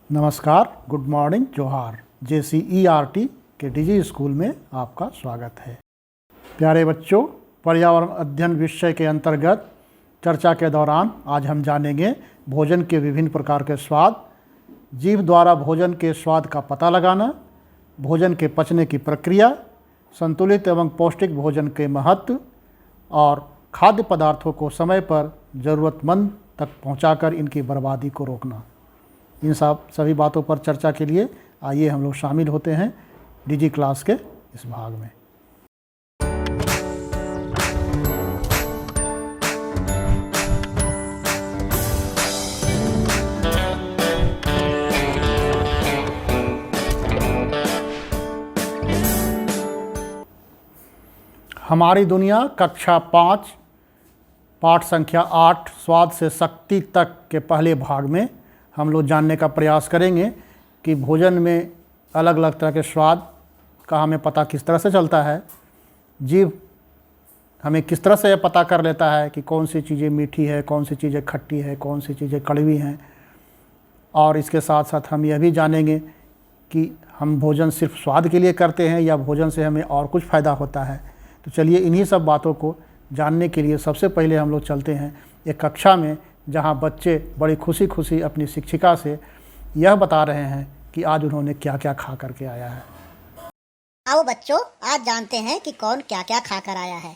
नमस्कार, good morning, जोहार। JCERT के डिजी स्कूल में आपका स्वागत है। प्यारे बच्चों, पर्यावरण अध्ययन विषय के अंतर्गत चर्चा के दौरान आज हम जानेंगे भोजन के विभिन्न प्रकार के स्वाद, जीभ द्वारा भोजन के स्वाद का पता लगाना, भोजन के पचने की प्रक्रिया, संतुलित एवं पौष्टिक भोजन के महत्व और खाद्य पदार्थों को समय पर ज़रूरतमंद तक पहुंचाकर इनकी बर्बादी को रोकना। इन सभी बातों पर चर्चा के लिए आइए हम लोग शामिल होते हैं डिजी क्लास के इस भाग में। हमारी दुनिया कक्षा 5 पाठ संख्या 8 स्वाद से शक्ति तक के पहले भाग में हम लोग जानने का प्रयास करेंगे कि भोजन में अलग अलग तरह के स्वाद का हमें पता किस तरह से चलता है, जीभ हमें किस तरह से पता कर लेता है कि कौन सी चीज़ें मीठी है, कौन सी चीज़ें खट्टी है, कौन सी चीज़ें कड़वी हैं। और इसके साथ साथ हम यह भी जानेंगे कि हम भोजन सिर्फ स्वाद के लिए करते हैं या भोजन से हमें और कुछ फ़ायदा होता है। तो चलिए इन्हीं सब बातों को जानने के लिए सबसे पहले हम लोग चलते हैं एक कक्षा में, जहाँ बच्चे बड़ी खुशी खुशी अपनी शिक्षिका से यह बता रहे हैं कि आज उन्होंने क्या क्या खा करके आया है। आओ बच्चों, आज जानते हैं कि कौन क्या क्या खा कर आया है।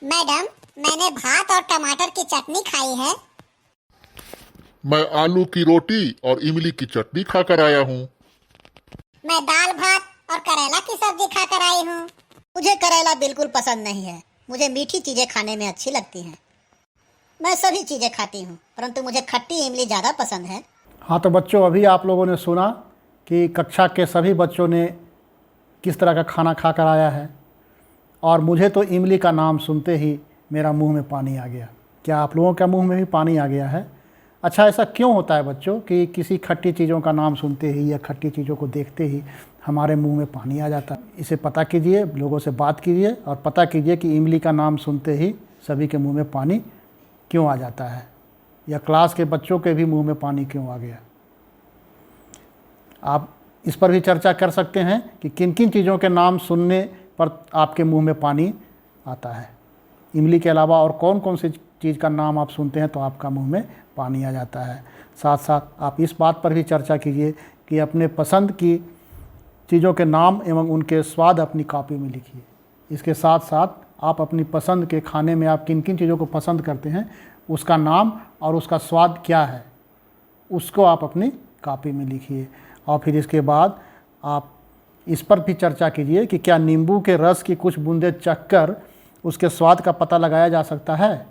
मैडम, मैंने भात और टमाटर की चटनी खाई है। मैं आलू की रोटी और इमली की चटनी खाकर आया हूँ। मैं दाल भात और करेला की सब्जी खाकर आई हूँ। मुझे करेला बिल्कुल पसंद नहीं है। मुझे मीठी चीजें खाने में अच्छी लगती हैं। मैं सभी चीजें खाती हूँ, परंतु मुझे खट्टी इमली ज़्यादा पसंद है। हाँ, तो बच्चों, अभी आप लोगों ने सुना कि कक्षा के सभी बच्चों ने किस तरह का खाना खाकर आया है, और मुझे तो इमली का नाम सुनते ही मेरा मुंह में पानी आ गया। क्या आप लोगों के मुंह में भी पानी आ गया है? अच्छा, ऐसा क्यों होता है बच्चों कि किसी खट्टी चीज़ों का नाम सुनते ही या खट्टी चीज़ों को देखते ही हमारे मुंह में पानी आ जाता है? इसे पता कीजिए, लोगों से बात कीजिए और पता कीजिए कि इमली का नाम सुनते ही सभी के मुंह में पानी क्यों आ जाता है, या क्लास के बच्चों के भी मुंह में पानी क्यों आ गया। आप इस पर भी चर्चा कर सकते हैं कि किन किन चीज़ों के नाम सुनने पर आपके मुंह में पानी आता है। इमली के अलावा और कौन कौन सी चीज़ का नाम आप सुनते हैं तो आपका मुंह में पानी आ जाता है। साथ साथ आप इस बात पर भी चर्चा कीजिए कि अपने पसंद की चीज़ों के नाम एवं उनके स्वाद अपनी कॉपी में लिखिए। इसके साथ साथ आप अपनी पसंद के खाने में आप किन किन चीज़ों को पसंद करते हैं, उसका नाम और उसका स्वाद क्या है, उसको आप अपनी कॉपी में लिखिए। और फिर इसके बाद आप इस पर भी चर्चा कीजिए कि क्या नींबू के रस की कुछ बूंदें चखकर उसके स्वाद का पता लगाया जा सकता है।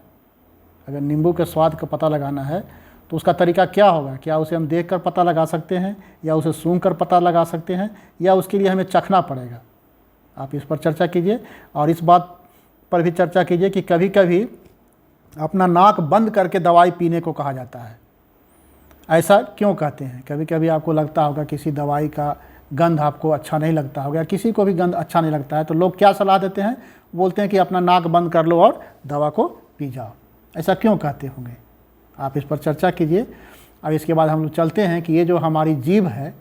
अगर नींबू के स्वाद का पता लगाना है तो उसका तरीका क्या होगा? क्या उसे हम देखकर पता लगा सकते हैं, या उसे सूंघकर पता लगा सकते हैं, या उसके लिए हमें चखना पड़ेगा? आप इस पर चर्चा कीजिए। और इस बात पर भी चर्चा कीजिए कि कभी कभी अपना नाक बंद करके दवाई पीने को कहा जाता है। ऐसा क्यों कहते हैं? कभी कभी आपको लगता होगा किसी दवाई का गंध आपको अच्छा नहीं लगता होगा, किसी को भी गंध अच्छा नहीं लगता है, तो लोग क्या सलाह देते हैं? बोलते हैं कि अपना नाक बंद कर लो और दवा को पी जाओ। ऐसा क्यों कहते होंगे? आप इस पर चर्चा कीजिए। अब इसके बाद हम लोग चलते हैं कि ये जो हमारी जीभ है,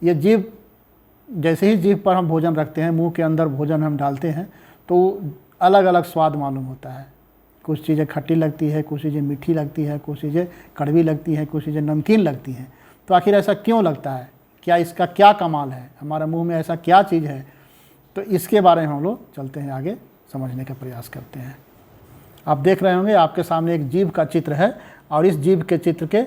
ये जीभ जैसे ही जीभ पर हम भोजन रखते हैं, मुंह के अंदर भोजन हम डालते हैं, तो अलग अलग स्वाद मालूम होता है। कुछ चीज़ें खट्टी लगती है, कुछ चीज़ें मीठी लगती है, कुछ चीज़ें कड़वी लगती हैं, कुछ चीज़ें नमकीन लगती हैं। तो आखिर ऐसा क्यों लगता है? क्या इसका क्या कमाल है? हमारे मुंह में ऐसा क्या चीज़ है? तो इसके बारे में हम लोग चलते हैं आगे, समझने का प्रयास करते हैं। आप देख रहे होंगे आपके सामने एक जीभ का चित्र है, और इस जीभ के चित्र के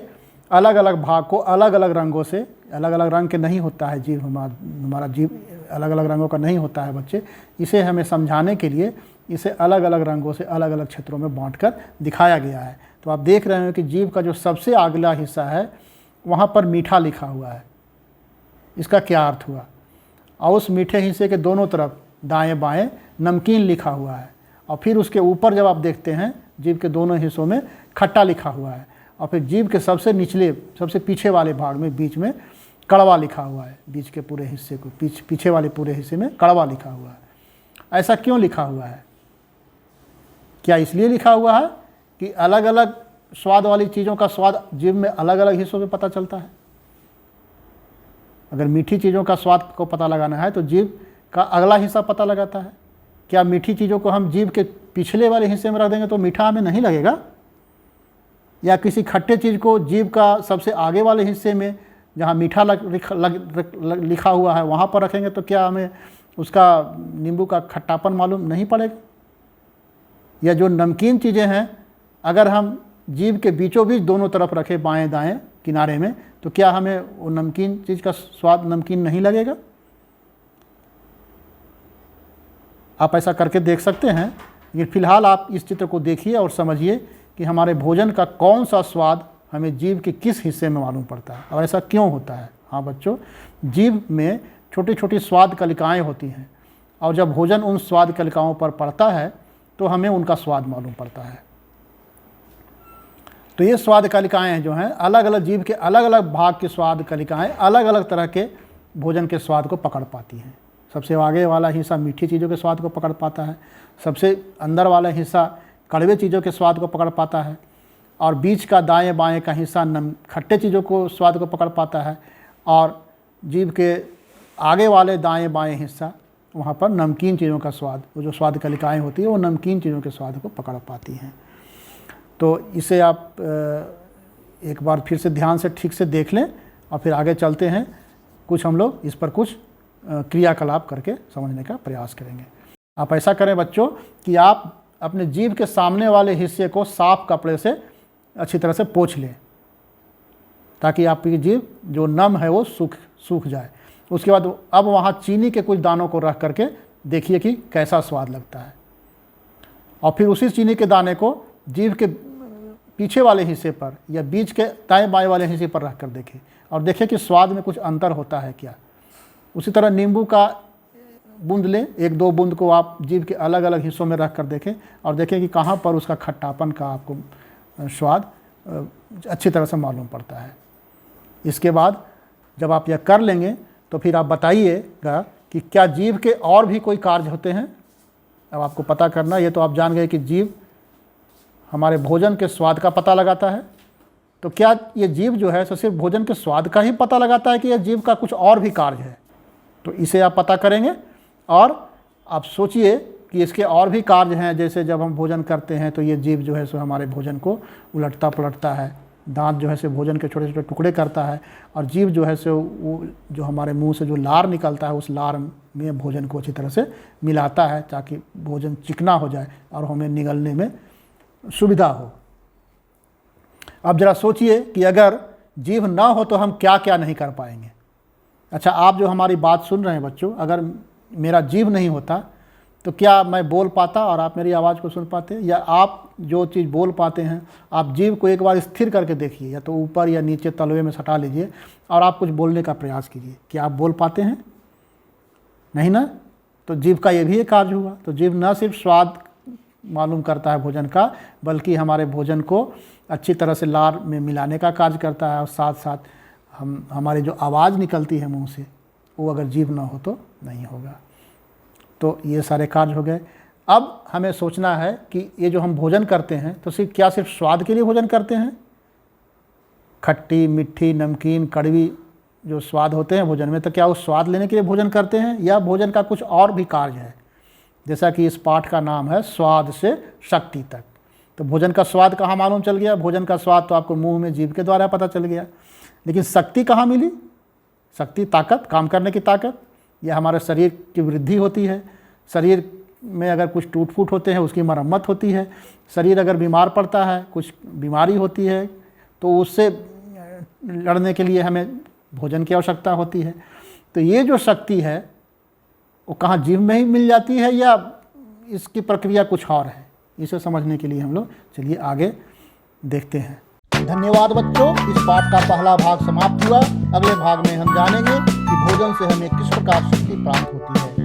अलग अलग भाग को अलग अलग रंगों से, अलग अलग रंग के नहीं होता है जीभ, हमारा जीभ अलग अलग रंगों का नहीं होता है बच्चे। इसे हमें समझाने के लिए इसे अलग अलग रंगों से अलग अलग क्षेत्रों में बांटकर दिखाया गया है। तो आप देख रहे हैं कि जीभ का जो सबसे अगला हिस्सा है वहाँ पर मीठा लिखा हुआ है। इसका क्या अर्थ हुआ? और उस मीठे हिस्से के दोनों तरफ दाएं बाएं नमकीन लिखा हुआ है, और फिर उसके ऊपर जब आप देखते हैं जीभ के दोनों हिस्सों में खट्टा लिखा हुआ है, और फिर जीभ के सबसे निचले, सबसे पीछे वाले भाग में बीच में कड़वा लिखा हुआ है। बीच के पूरे हिस्से को, पीछे वाले पूरे हिस्से में कड़वा लिखा हुआ है। ऐसा क्यों लिखा हुआ है? क्या इसलिए लिखा हुआ है कि अलग अलग स्वाद वाली चीज़ों का स्वाद जीभ में अलग अलग हिस्सों में पता चलता है? अगर मीठी चीज़ों का स्वाद को पता लगाना है तो जीभ का अगला हिस्सा पता लगाता है। क्या मीठी चीज़ों को हम जीभ के पिछले वाले हिस्से में रख देंगे तो मीठा हमें नहीं लगेगा, या किसी खट्टे चीज़ को जीभ का सबसे आगे वाले हिस्से में जहाँ मीठा लिखा हुआ है वहाँ पर रखेंगे तो क्या हमें उसका नींबू का खट्टापन मालूम नहीं पड़ेगा। या जो नमकीन चीज़ें हैं अगर हम जीभ के बीचों बीच दोनों तरफ रखें बाएं दाएं किनारे में तो क्या हमें वो नमकीन चीज़ का स्वाद नमकीन नहीं लगेगा। आप ऐसा करके देख सकते हैं, लेकिन फिलहाल आप इस चित्र को देखिए और समझिए कि हमारे भोजन का कौन सा स्वाद हमें जीभ के किस हिस्से में मालूम पड़ता है और ऐसा क्यों होता है। हाँ बच्चों, जीभ में छोटी छोटी स्वाद कलिकाएँ होती हैं और जब भोजन उन स्वाद कलिकाओं पर पड़ता है तो हमें उनका स्वाद मालूम पड़ता है। तो ये स्वाद कलिकाएँ जो हैं अलग अलग जीभ के अलग अलग भाग की स्वाद कलिकाएँ अलग अलग तरह के भोजन के स्वाद को पकड़ पाती हैं। सबसे आगे वाला हिस्सा मीठी चीज़ों के स्वाद को पकड़ पाता है, सबसे अंदर वाला हिस्सा कड़वे चीज़ों के स्वाद को पकड़ पाता है और बीच का दाएं बाएं का हिस्सा खट्टे चीज़ों को स्वाद को पकड़ पाता है और जीभ के आगे वाले दाएं बाएं हिस्सा वहाँ पर नमकीन चीज़ों का स्वाद, वो जो स्वाद कलिकाएँ होती है वो नमकीन चीज़ों के स्वाद को पकड़ पाती हैं। तो इसे आप एक बार फिर से ध्यान से ठीक से देख लें और फिर आगे चलते हैं, कुछ हम लोग इस पर कुछ क्रियाकलाप करके समझने का प्रयास करेंगे। आप ऐसा करें बच्चों कि आप अपने जीभ के सामने वाले हिस्से को साफ कपड़े से अच्छी तरह से पोंछ लें ताकि आपकी जीभ जो नम है वो सूख जाए। उसके बाद अब वहाँ चीनी के कुछ दानों को रख करके देखिए कि कैसा स्वाद लगता है और फिर उसी चीनी के दाने को जीभ के पीछे वाले हिस्से पर या बीच के दाएं बाएं वाले हिस्से पर रख कर देखें और देखें कि स्वाद में कुछ अंतर होता है क्या। उसी तरह नींबू का बूंद लें, एक दो बूंद को आप जीभ के अलग अलग हिस्सों में रख कर देखें और देखें कि कहाँ पर उसका खट्टापन का आपको स्वाद अच्छी तरह से मालूम पड़ता है। इसके बाद जब आप यह कर लेंगे तो फिर आप बताइएगा कि क्या जीभ के और भी कोई कार्य होते हैं। अब आपको पता करना, ये तो आप जान गए कि जीभ हमारे भोजन के स्वाद का पता लगाता है, तो क्या ये जीभ जो है सो सिर्फ भोजन के स्वाद का ही पता लगाता है कि यह जीभ का कुछ और भी कार्य है। तो इसे आप पता करेंगे और आप सोचिए कि इसके और भी कार्य हैं। जैसे जब हम भोजन करते हैं तो ये जीभ जो है सो हमारे भोजन को उलटता पलटता है, दांत जो है सो भोजन के छोटे छोटे टुकड़े करता है और जीभ जो है सो वो जो हमारे मुंह से जो लार निकलता है उस लार में भोजन को अच्छी तरह से मिलाता है ताकि भोजन चिकना हो जाए और हमें निगलने में सुविधा हो। अब ज़रा सोचिए कि अगर जीभ ना हो तो हम क्या क्या नहीं कर पाएंगे। अच्छा, आप जो हमारी बात सुन रहे हैं बच्चों, अगर मेरा जीभ नहीं होता तो क्या मैं बोल पाता और आप मेरी आवाज़ को सुन पाते? या आप जो चीज़ बोल पाते हैं आप जीभ को एक बार स्थिर करके देखिए, या तो ऊपर या नीचे तलवे में सटा लीजिए और आप कुछ बोलने का प्रयास कीजिए। क्या आप बोल पाते हैं? नहीं ना। तो जीभ का ये भी एक कार्य हुआ। तो जीभ न सिर्फ स्वाद मालूम करता है भोजन का, बल्कि हमारे भोजन को अच्छी तरह से लार में मिलाने का कार्य करता है और साथ साथ हमारी जो आवाज़ निकलती है मुंह से वो अगर जीभ ना हो तो नहीं होगा। तो ये सारे कार्य हो गए। अब हमें सोचना है कि ये जो हम भोजन करते हैं तो सिर्फ स्वाद के लिए भोजन करते हैं? खट्टी मीठी नमकीन कड़वी जो स्वाद होते हैं भोजन में, तो क्या उस स्वाद लेने के लिए भोजन करते हैं या भोजन का कुछ और भी कार्य है? जैसा कि इस पाठ का नाम है स्वाद से शक्ति तक। तो भोजन का स्वाद कहाँ मालूम चल गया? भोजन का स्वाद तो आपको मुंह में जीभ के द्वारा पता चल गया, लेकिन शक्ति कहाँ मिली? शक्ति ताकत, काम करने की ताकत। यह हमारे शरीर की वृद्धि होती है। शरीर में अगर कुछ टूट फूट होते हैं उसकी मरम्मत होती है। शरीर अगर बीमार पड़ता है, कुछ बीमारी होती है, तो उससे लड़ने के लिए हमें भोजन की आवश्यकता होती है। तो ये जो शक्ति है वो कहाँ जीभ में ही मिल जाती है या इसकी प्रक्रिया कुछ और है? इसे समझने के लिए हम लोग चलिए आगे देखते हैं। धन्यवाद बच्चों, इस पाठ का पहला भाग समाप्त हुआ। अगले भाग में हम जानेंगे कि भोजन से हमें किस प्रकार शक्ति प्राप्त होती है।